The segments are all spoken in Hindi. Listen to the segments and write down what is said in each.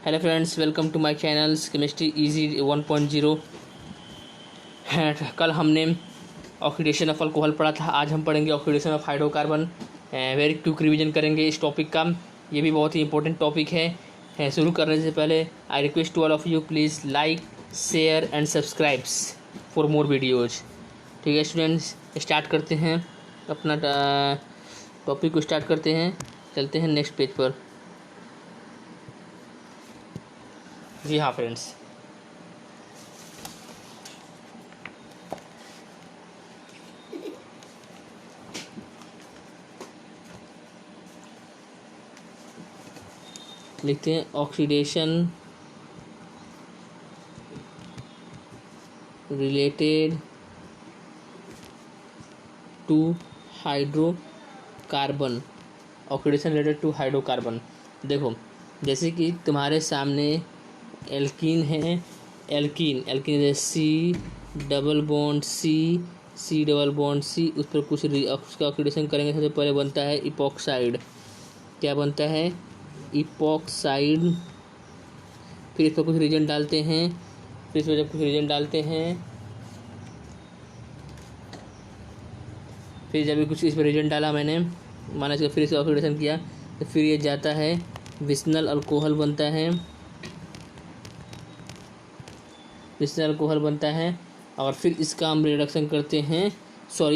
Hello friends, welcome to my channels chemistry easy 1.0। कल हमने ऑक्सीडेशन ऑफ अल्कोहल पढ़ा था। आज हम पढ़ेंगे oxidation of hydrocarbon. Very quick revision करेंगे इस टॉपिक का। ये भी बहुत ही इंपॉर्टेंट टॉपिक है। शुरू करने से पहले I request to all of you, please like, share and subscribes for more videos. ठीक है स्टूडेंट्स, स्टार्ट करते हैं अपना टॉपिक को स्टार्ट करते हैं। चलते हैं नेक्स्ट पेज पर। जी हाँ फ्रेंड्स, लिखते हैं oxidation related to hydrocarbon. Oxidation related to hydrocarbon. देखो, जैसे कि तुम्हारे सामने एल्कीन है। एल्कीन जैसे सी डबल बॉन्ड सी, उस पर कुछ उसका ऑक्सीडेशन करेंगे। सबसे पहले बनता है इपॉक्साइड। क्या बनता है? इपॉक्साइड। फिर इस पर कुछ रीजन डालते हैं। फिर इसमें जब कुछ रीजन डालते हैं, फिर जब कुछ इस पर रीजन डाला मैंने, माना इसका, फिर इसे ऑक्सीडेशन किया, तो फिर ये जाता है विस्नल अल्कोहल बनता है। विस्नल अल्कोहल बनता है और फिर इसका हम रिडक्शन करते हैं,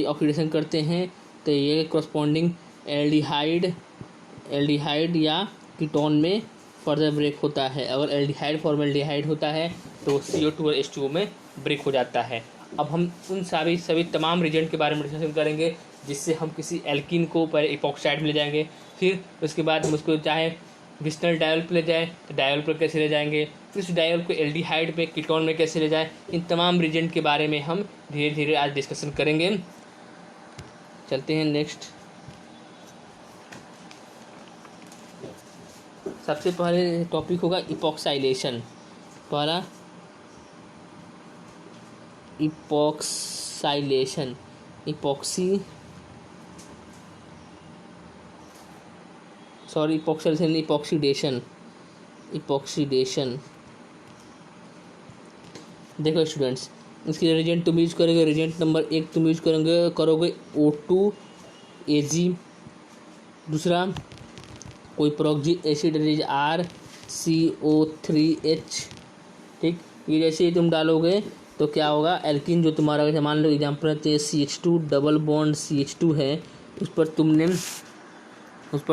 ऑक्सीडेशन करते हैं, तो ये कॉरस्पॉन्डिंग एल्डिहाइड या कीटोन में फर्दर ब्रेक होता है। अगर एल्डिहाइड फॉर्मल्डिहाइड होता है तो CO2 और H2O में ब्रेक हो जाता है। अब हम उन सभी तमाम रीजेंट के बारे में डिस्कशन करेंगे, जिससे हम किसी एल्कीन को पहले इपॉक्साइड में ले जाएंगे, फिर उसके बाद हम उसको चाहे विस्नल डायल पे ले जाए तो डायल पर कैसे ले जाएंगे, फिर उस डायल को एल्डिहाइड पे कीटोन में कैसे ले जाए। इन तमाम रीजेंट के बारे में हम धीरे धीरे आज डिस्कशन करेंगे। चलते हैं नेक्स्ट। सबसे पहले टॉपिक होगा इपॉक्साइलेशन। पहला इपॉक्साइलेशन, इपॉक्सीडेशन। देखो स्टूडेंट्स, इसके रिजेंट तुम यूज करोगे। रिजेंट नंबर 1 तुम यूज करोगे O2Ag। दूसरा कोई प्रोक्सिक एसिड RCO3H। ठीक, ये जैसे ही तुम डालोगे तो क्या होगा, एल्कीन जो तुम्हारा, मान लो एग्जाम्पल है CH2 डबल बॉन्ड CH2 है, उस पर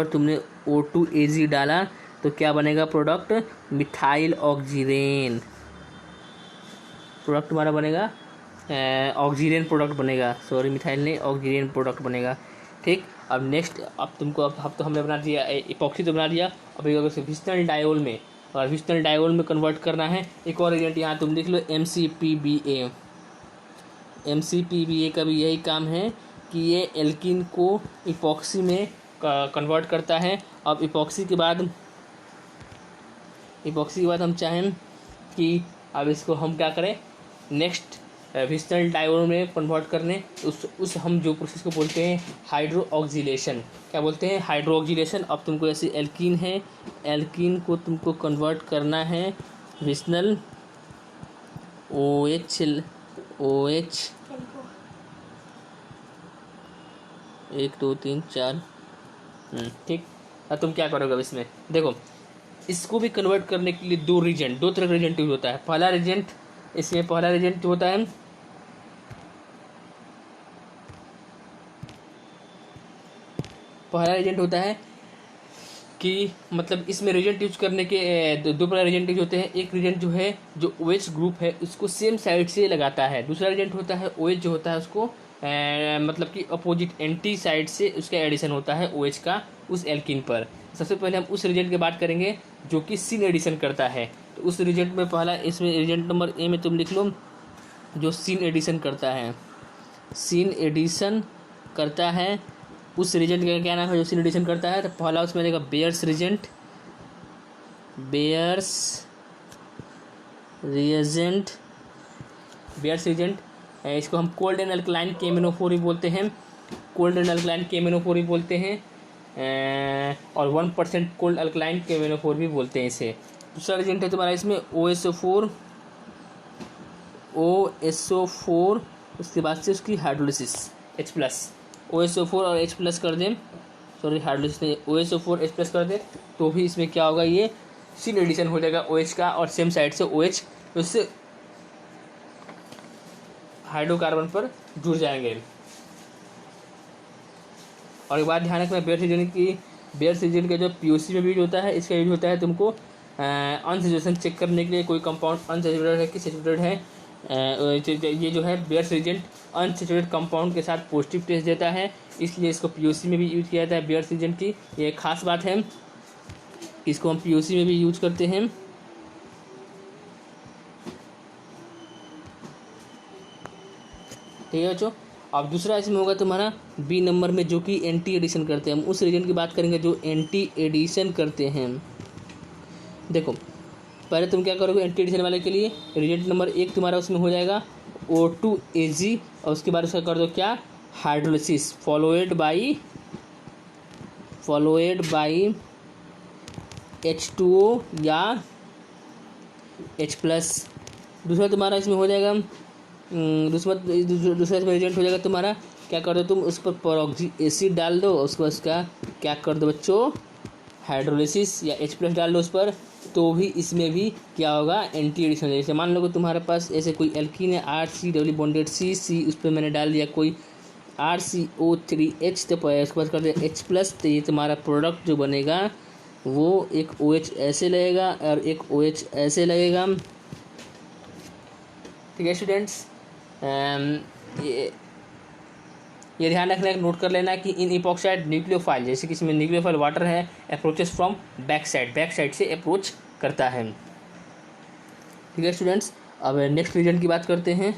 तुमने O2Ag डाला तो क्या बनेगा प्रोडक्ट? Methyl oxirane. प्रोडक्ट तुम्हारा बनेगा ऑक्सीरेन प्रोडक्ट बनेगा। मिथाइल नहीं, ऑक्सीरेन प्रोडक्ट बनेगा। ठीक, अब नेक्स्ट, अब तो हमने बना दिया इपॉक्सी, तो बना दिया। अब विस्नल डायोल में, और विस्नल डायोल में कन्वर्ट करना है। एक और एजेंट यहाँ तुम लिख लो, MCPBA। MCPBA का भी यही काम है कि ये एल्कीन को इपॉक्सी में कन्वर्ट करता है। अब इपॉक्सी के बाद हम चाहें कि अब इसको हम क्या करें, नेक्स्ट विस्नल डायोल में कन्वर्ट करने, उस हम जो प्रोसेस को बोलते हैं हाइड्रो ऑक्सीलेशन। क्या बोलते हैं? Hydro oscillation. अब तुमको ऐसे एल्कीन है, एल्कीन को तुमको कन्वर्ट करना है विस्नल OH 1 2 3 4। ठीक, अब तुम क्या करोगे? अब इसमें देखो, इसको भी कन्वर्ट करने के लिए दो तरह का रिजेंट यूज होता है। पहला रिजेंट जो होता है, कि मतलब इसमें रिजेंट यूज करने के दो प्रकार रिजेंट यूज होते हैं। एक रिजेंट जो है, जो OH ग्रुप है, उसको सेम साइड से लगाता है। दूसरा रिजेंट होता है OH जो होता है, उसको मतलब कि अपोजिट एंटी साइड से उसका एडिशन होता है OH का उस एल्कीन पर। सबसे पहले हम उस रिजेंट की बात करेंगे जो कि सिन एडिशन करता है। तो उस रिजेंट में पहला, इसमें रिजेंट नंबर A में तुम लिख लो, जो सिन एडिशन करता है। उस रिजेंट का क्या नाम है जो सिन एडिशन करता है? तो पहला उसमें रहेगा बेयर्स रिएजेंट। इसको हम कोल्ड एंड अल्कलाइन केमिनोफोर भी बोलते हैं। और 1% कोल्ड अल्कलाइन केमिनोफोर भी बोलते हैं इसे। दूसरा रिएजेंट है तुम्हारा इसमें OSO4, उसके बाद से उसकी हाइड्रोलिसिस H+, OSO4 और H+ कर दें, सॉरी हाइड्रोलिसिस नहीं, OSO4 H+ कर दें तो भी इसमें क्या होगा, ये सिन एडिशन हो जाएगा OH का और सेम साइड से OH, तो इससे हाइड्रोकार्बन पर जुड़ जाएंगे। और एक बात ध्यान रखना, बेयर रिएजेंट का जो POC में यूज होता है, इसका यूज होता है तुमको अनसैचुरेशन चेक करने के लिए, कोई कंपाउंड अनसैचुरेटेड है कि सैचुरेटेड है। ये जो है बेयर रिएजेंट अनसैचुरेटेड कंपाउंड के साथ पॉजिटिव टेस्ट देता है, इसलिए इसको POC में भी यूज किया जाता है बेयर रिएजेंट की। ये एक खास बात है, इसको हम POC में भी यूज करते हैं। ठीक है बच्चों। अब दूसरा इसमें होगा तुम्हारा B नंबर में, जो कि एंटी एडिशन करते हैं। हम उस रिएजेंट की बात करेंगे जो एंटी एडिशन करते हैं। देखो पहले तुम क्या करोगे, एंटी एडिशन वाले के लिए रिएजेंट नंबर 1 तुम्हारा उसमें हो जाएगा O2Ag, और उसके बाद उसका कर दो क्या, हाइड्रोलिसिस, फॉलोएड बाई H2O या H+। दूसरा तुम्हारा इसमें हो जाएगा, दूसरा इसमें रिएजेंट हो जाएगा तुम्हारा, क्या कर दो तुम उस पर परऑक्सी एसिड डाल दो, उसको उसका क्या कर दो बच्चों, हाइड्रोलिसिस या H+ डाल दो उस पर, तो भी इसमें भी क्या होगा, एंटी एडिशन। जैसे मान लो कि तुम्हारे पास ऐसे कोई एल्कीन है RC डबल बॉन्डेड C, उस पर मैंने डाल दिया कोई RCO3H, तो उसके बाद कर दिया H+, तो ये तुम्हारा प्रोडक्ट जो बनेगा वो एक OH ऐसे लगेगा और एक OH ऐसे लगेगा। ठीक है स्टूडेंट्स, ये ध्यान रखना, नोट कर लेना कि इन इपॉक्साइड न्यूक्लियोफाइल, जैसे कि इसमें न्यूक्लियोफाइल वाटर है, अप्रोचेस फ्रॉम बैक साइड से अप्रोच करता है। ठीक है स्टूडेंट्स, अब नेक्स्ट रिएजेंट की बात करते हैं।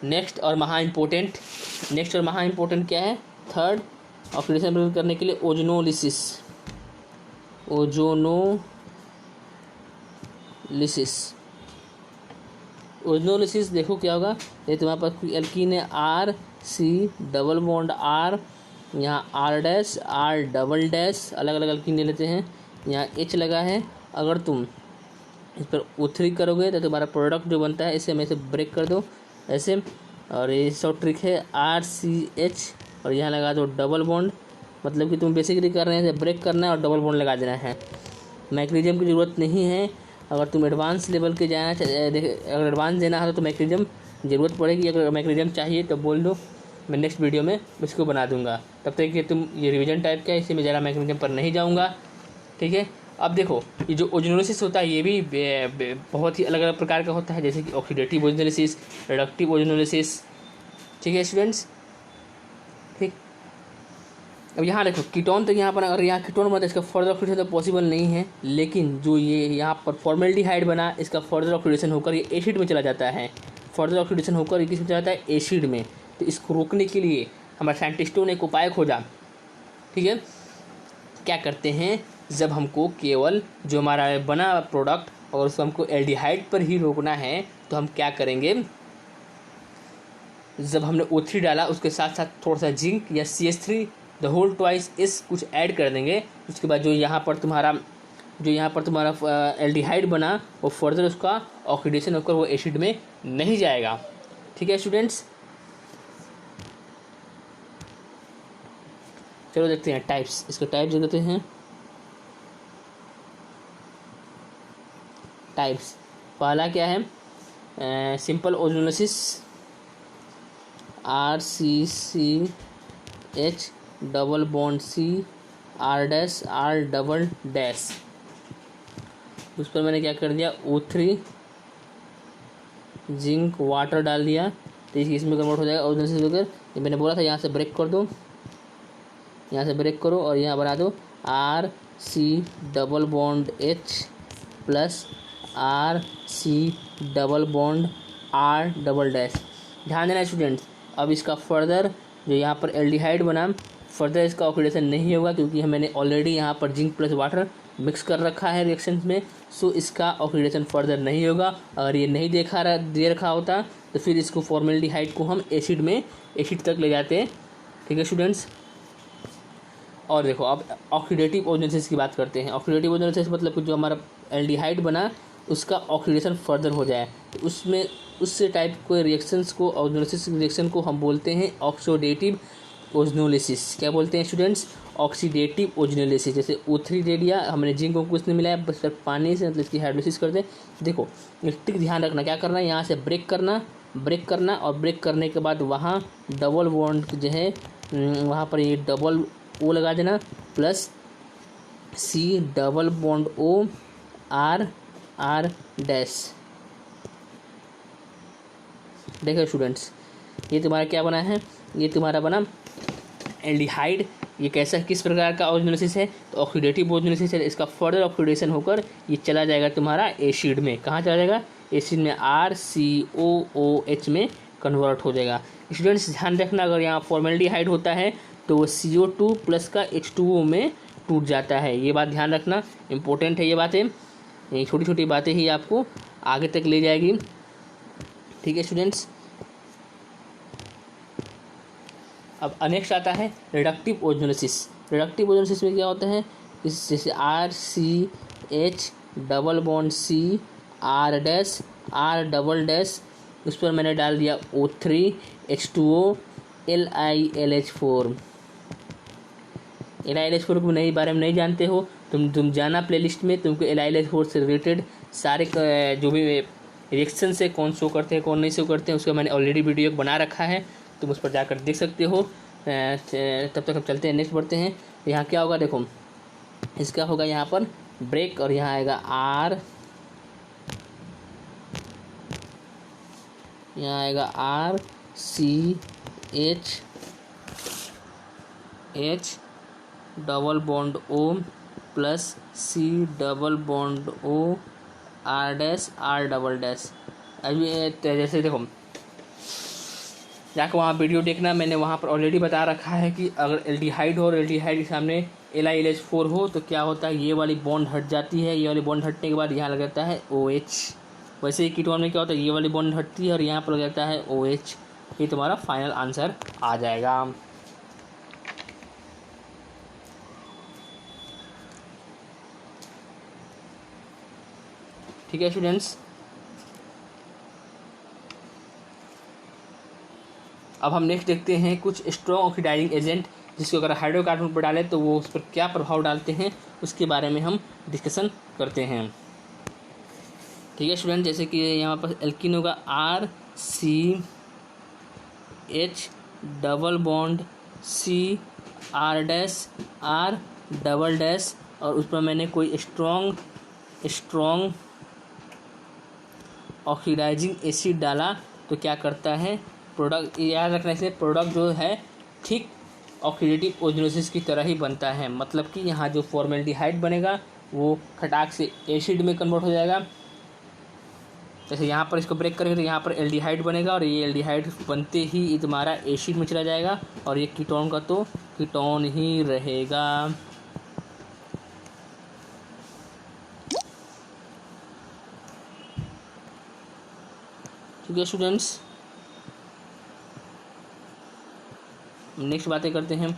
नेक्स्ट और महा इम्पोर्टेंट क्या है, थर्ड ऑक्सीडेशन करने के लिए ओजोनोलिसिस। देखो क्या होगा, ये तुम्हारे पास कोई एल्कीन है RC डबल बॉन्ड R, यहाँ R' डबल डैश, अलग अलग एल्कीन ले लेते हैं, यहाँ H लगा है। अगर तुम इस पर O3 करोगे तो तुम्हारा प्रोडक्ट जो बनता है, इसे हमें ब्रेक कर दो ऐसे, और ये शॉर्ट ट्रिक है RCH, और यहाँ लगा दो डबल बॉन्ड, मतलब कि तुम बेसिकली कर रहे हैं ब्रेक करना है और डबल बॉन्ड लगा देना है। मैग्नीशियम की ज़रूरत नहीं है, अगर तुम एडवांस लेवल के जाना अगर एडवांस देना है तो मैग्नीशियम ज़रूरत पड़ेगी। अगर मैग्नीशियम चाहिए तो बोल दो, मैं नेक्स्ट वीडियो में इसको बना दूंगा। तब तक कि तुम ये रिवीजन टाइप का है, इससे मैं ज़रा मैग्नीशियम पर नहीं जाऊँगा। ठीक है, अब देखो ये जो ओजोनोलिसिस होता है ये भी बहुत ही अलग अलग प्रकार का होता है, जैसे कि ऑक्सीडेटिव ओजोनोलिसिस, रिडक्टिव ओजोनोलिसिस। ठीक है स्टूडेंट्स, ठीक। अब यहाँ देखो कीटोन, तो यहाँ पर अगर यहाँ कीटोन बना इसका फर्दर ऑक्सीडेशन तो पॉसिबल नहीं है, लेकिन जो ये यहाँ पर फॉर्मेल्डिहाइड बना, इसका फर्दर ऑक्सीडेशन होकर ये एसिड में चला जाता है। फर्दर ऑक्सीडेशन होकर ये किस में चला जाता है, एसिड में। तो इसको रोकने के लिए हमारे साइंटिस्टों ने एक उपाय खोजा। ठीक है, क्या करते हैं, जब हमको केवल जो हमारा बना प्रोडक्ट और उसको हमको एल्डिहाइड पर ही रोकना है, तो हम क्या करेंगे, जब हमने O3 डाला उसके साथ साथ थोड़ा सा जिंक या CH3 द होल ट्वाइस इस कुछ ऐड कर देंगे। उसके बाद जो यहाँ पर तुम्हारा एल्डिहाइड बना वो फर्दर उसका ऑक्सीडेशन होकर वो एसिड में नहीं जाएगा। ठीक है स्टूडेंट्स, चलो देखते हैं टाइप्स, इसके टाइप्स देते हैं। टाइप्स, पहला क्या है, simple ozonolysis RCCH double bond C R' double dash. उस पर मैंने क्या कर दिया, O3 जिंक वाटर डाल दिया, तो इसमें कन्वर्ट हो जाएगा ओजोनोलिसिस होकर। ये मैंने बोला था यहाँ से ब्रेक कर दो, यहाँ से ब्रेक करो और यहाँ बना दो RC double bond H plus RC double bond R double dash. ध्यान देना स्टूडेंट्स, अब इसका फर्दर जो यहाँ पर एल्डिहाइड बना, फर्दर इसका ऑक्सीडेशन नहीं होगा, क्योंकि मैंने ऑलरेडी यहाँ पर जिंक प्लस वाटर मिक्स कर रखा है रिएक्शन में। सो इसका ऑक्सीडेशन फर्दर नहीं होगा। अगर ये नहीं दे रखा होता तो फिर इसको फॉर्मेल्डिहाइड को हम एसिड तक ले जाते हैं। ठीक है स्टूडेंट्स, और देखो अब ऑक्सीडेटिव ओजोनोलिसिस की बात करते हैं। ऑक्सीडेटिव ओजोनोलिसिस मतलब कि जो हमारा एल्डिहाइड बना उसका ऑक्सीडेशन फर्दर हो जाए, तो उसमें उससे टाइप के रिएक्शंस को, ओजोनोलिसिस रिएक्शन को हम बोलते हैं ऑक्सीडेटिव ओजोनोलिसिस। क्या बोलते हैं स्टूडेंट्स? Oxidative ozonolysis. जैसे O3 दे दिया हमने, जिंक को कुछ नहीं मिलाया, बस पानी से मतलब इसकी हाइड्रोलिसिस कर दे। देखो एक टिक ध्यान रखना, क्या करना है, यहाँ से ब्रेक करना और ब्रेक करने के बाद वहाँ डबल बॉन्ड जो है वहाँ पर ये डबल O लगा देना, plus C double bond O R dash. देखो स्टूडेंट्स, ये तुम्हारा क्या बना है, ये तुम्हारा बना एल्डिहाइड। ये कैसा, किस प्रकार का ओजोनोलिसिस है? तो ऑक्सीडेटिव ओजोनोलिसिस है। इसका फर्दर ऑक्सीडेशन होकर ये चला जाएगा तुम्हारा एसिड में। कहाँ चला जाएगा? एसिड में, RCOOH में कन्वर्ट हो जाएगा। स्टूडेंट्स ध्यान रखना, अगर यहाँ फॉर्मेल्डिहाइड होता है तो वो CO2 प्लस का H2O में टूट जाता है। ये बात ध्यान रखना, इंपॉर्टेंट है ये बातें। ये छोटी छोटी बातें ही आपको आगे तक ले जाएगी। ठीक है स्टूडेंट्स। अब नेक्स्ट आता है रिडक्टिव ओजोनोलिसिस। रिडक्टिव ओजोनोलिसिस में क्या होता है, इस जैसे RCH double bond C R dash R double dash, उस पर मैंने डाल दिया O3 H2O LiLH4। LiLH4 को नए बारे में नहीं जानते हो तुम जाना प्लेलिस्ट में, तुमको LiLH4 से रिलेटेड सारे जो भी रिएक्शन से कौन शो करते हैं कौन नहीं शो करते हैं उसका मैंने ऑलरेडी वीडियो बना रखा है, तुम उस पर जाकर देख सकते हो। तब तक हम चलते हैं, नेक्स्ट बढ़ते हैं। यहाँ क्या होगा, देखो इसका होगा यहाँ पर ब्रेक और यहाँ आएगा R, यहाँ आएगा RCH double bond O plus C double bond O R dash R double dash. अभी जैसे देखो जाकर वहाँ वीडियो देखना, मैंने वहाँ पर ऑलरेडी बता रखा है कि अगर एल्डिहाइड हो और एल्डिहाइड के सामने LiLH4 हो तो क्या होता है, ये वाली बॉन्ड हट जाती है। ये वाली बॉन्ड हटने के बाद यहाँ लग जाता है OH। वैसे ही कीटोन में क्या होता है, ये वाली बॉन्ड हटती है और यहाँ पर लग जाता है OH। ये तुम्हारा फाइनल आंसर आ जाएगा। ठीक है स्टूडेंट्स। अब हम नेक्स्ट देखते हैं कुछ स्ट्रॉन्ग ऑक्सीडाइजिंग एजेंट जिसको अगर हाइड्रोकार्बन पर डालें तो वो उस पर क्या प्रभाव डालते हैं उसके बारे में हम डिस्कशन करते हैं। ठीक है स्टूडेंट, जैसे कि यहाँ पर एल्कीन होगा RCH double bond C R dash R double dash, और उस पर मैंने कोई स्ट्रॉन्ग ऑक्सीडाइजिंग एसिड डाला तो क्या करता है, प्रोडक्ट याद रखने से प्रोडक्ट जो है ठीक ऑक्सीडेटिव ओजोनोलिसिस की तरह ही बनता है। मतलब कि यहाँ जो फॉर्मेल्डिहाइड बनेगा वो खटाक से एसिड में कन्वर्ट हो जाएगा। जैसे यहाँ पर इसको ब्रेक करेंगे तो यहाँ पर एल्डिहाइड बनेगा और ये एल्डिहाइड बनते ही ये तुम्हारा एसिड में चला जाएगा और ये कीटोन का तो कीटोन ही रहेगा। ठीक है स्टूडेंट्स, नेक्स्ट बातें करते हैं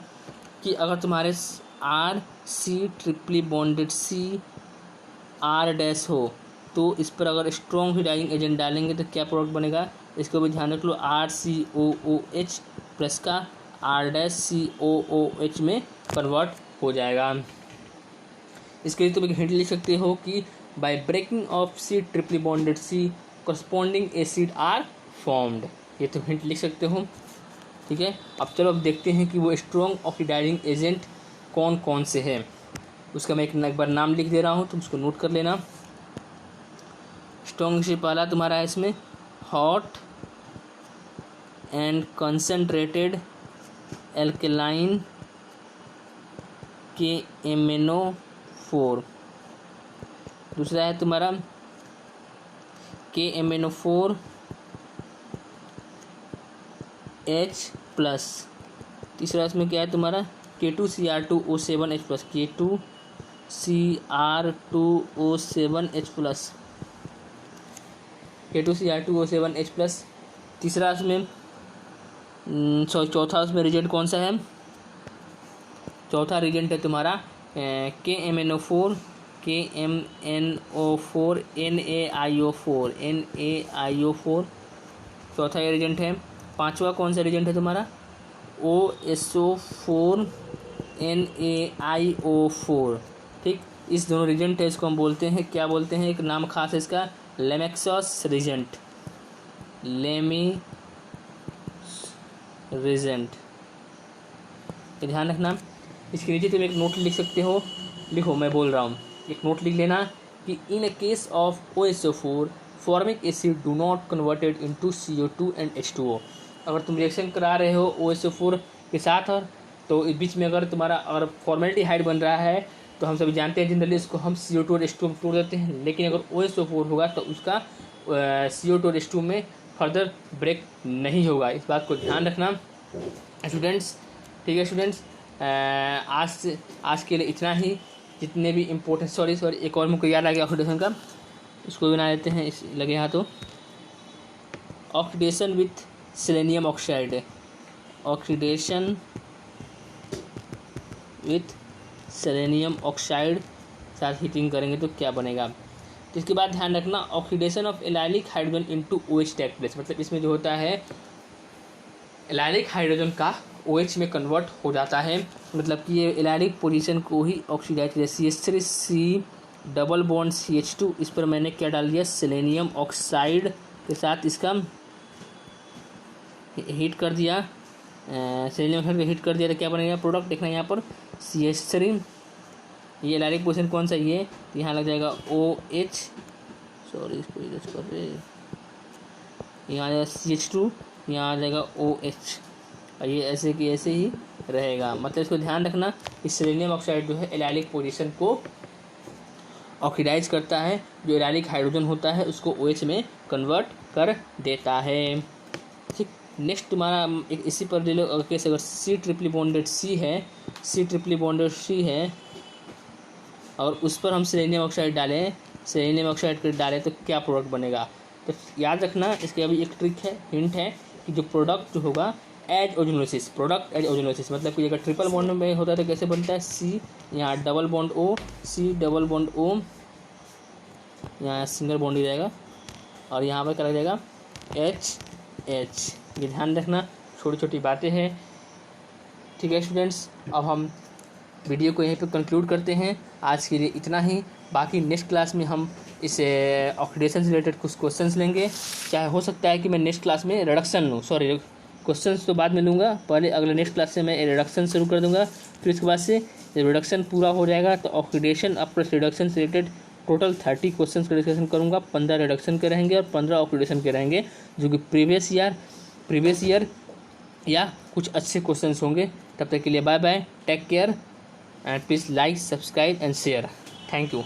कि अगर तुम्हारे RC triply bonded C R dash हो तो इस पर अगर स्ट्रॉन्ग ऑक्सीडाइजिंग एजेंट डालेंगे तो क्या प्रोडक्ट बनेगा, इसको भी ध्यान रख लो। RCOOH प्लस का R डैश COOH में कन्वर्ट हो जाएगा। इसके लिए तुम एक हिंट लिख सकते हो कि by breaking off C triply bonded C corresponding acid are formed. ये तुम हिंट लिख सकते हो। ठीक है, अब चलो अब देखते हैं कि वो स्ट्रॉन्ग ऑक्सीडाइजिंग एजेंट कौन कौन से हैं। उसका मैं एक बार नाम लिख दे रहा हूँ, तुम उसको नोट कर लेना। स्ट्रॉन्ग से पहला तुम्हारा है इसमें hot and concentrated alkaline KMnO4। दूसरा है तुम्हारा KMnO4 H प्लस। तीसरा इसमें क्या है तुम्हारा K2Cr2O7H plus, K2Cr2O7H plus, K2Cr2O7H plus. तीसरा इसमें चौथा उसमें रिजेंट कौन सा है, चौथा रिजेंट है तुम्हारा KMnO4 NaIO4 चौथा ये रिजेंट है। पांचवा कौन सा रिजेंट है तुम्हारा OSO4 NaIO4। ठीक, इस दोनों रिजेंट है, इसको हम बोलते हैं, क्या बोलते हैं, एक नाम खास है इसका, लेमेक्सस रिजेंट। ध्यान रखना। इसके नीचे तुम एक नोट लिख सकते हो, लिखो मैं बोल रहा हूँ, एक नोट लिख लेना कि in a case of OSO4 formic acid do not converted into CO2 and H2O। अगर तुम रिएक्शन करा रहे हो OSO4 के साथ और तो इस बीच में अगर तुम्हारा और फॉर्मेल्डिहाइड बन रहा है तो हम सभी जानते हैं जनरली इसको हम CO2 और H2O में तोड़ देते हैं, लेकिन अगर OSO4 होगा तो उसका CO2 और H2O में फर्दर ब्रेक नहीं होगा। इस बात को ध्यान रखना स्टूडेंट्स। ठीक है स्टूडेंट्स, आज के लिए इतना ही। जितने भी इम्पोर्टेंट सॉरी एक और मुझको याद आ गया ऑक्सीडेशन का, इसको बना लेते हैं, इस लगे यहाँ तो oxidation with selenium oxide, oxidation with selenium oxide साथ हीटिंग करेंगे तो क्या बनेगा। तो इसके बाद ध्यान रखना oxidation of allylic hydrogen into OH take place, मतलब इसमें जो होता है एलाइलिक हाइड्रोजन का OH में कन्वर्ट हो जाता है, मतलब कि ये एलाइलिक पोजीशन को ही oxidise CH3C double bond CH2, इस पर मैंने क्या डाल दिया, सेलेनियम ऑक्साइड के साथ इसका हीट कर दिया, सेलेनियम ऑक्साइड को हीट कर दिया तो क्या बनेगा प्रोडक्ट, देखना यहाँ पर CH3, ये एलाइलिक पोजीशन कौन सा, ये यहाँ लग जाएगा OH, सॉरी इसको यूज कर रहे, यहाँ आ जाएगा CH2, यहाँ आ जाएगा OH, और ये ऐसे कि ऐसे ही रहेगा। मतलब इसको ध्यान रखना कि सेलेनियम ऑक्साइड जो है एलाइलिक पोजीशन को ऑक्सीडाइज करता है, जो एलाइलिक हाइड्रोजन होता है उसको OH में कन्वर्ट कर देता है। ठीक, नेक्स्ट तुम्हारा एक इसी पर ले लो, केस अगर C ट्रिपली बॉन्डेड C है और उस पर हम सेलेनियम ऑक्साइड डालें तो क्या प्रोडक्ट बनेगा। तो याद रखना इसके अभी एक ट्रिक है, हिंट है कि जो प्रोडक्ट जो होगा एज ओजोनोसिस, मतलब कि अगर ट्रिपल बॉन्ड में होता है तो कैसे बनता है, C यहाँ double bond O, C double bond O, यहाँ सिंगल बॉन्ड ही रहेगा और यहाँ पर क्या लग जाएगा H। ये ध्यान रखना, छोटी छोटी बातें हैं। ठीक है स्टूडेंट्स, अब हम वीडियो को यहीं पे कंक्लूड करते हैं। आज के लिए इतना ही, बाकी नेक्स्ट क्लास में हम इस ऑक्सीडेशन से रिलेटेड कुछ क्वेश्चंस लेंगे। चाहे हो सकता है कि मैं नेक्स्ट क्लास में रिडक्शन लूँ, सॉरी क्वेश्चंस तो बाद में लूँगा, पहले अगले नेक्स्ट क्लास से मैं रिडक्शन शुरू कर दूँगा। फिर इसके बाद से जब रिडक्शन पूरा हो जाएगा तो ऑक्सीडेशन अब प्लस रिडक्शन से रिलेटेड टोटल 30 क्वेश्चंस का डिस्कशन करूँगा। 15 रिडक्शन के रहेंगे और 15 ऑक्सीडेशन के रहेंगे, जो कि प्रीवियस ईयर या कुछ अच्छे क्वेश्चंस होंगे। तब तक के लिए bye bye, take care and please like, subscribe and share. Thank you.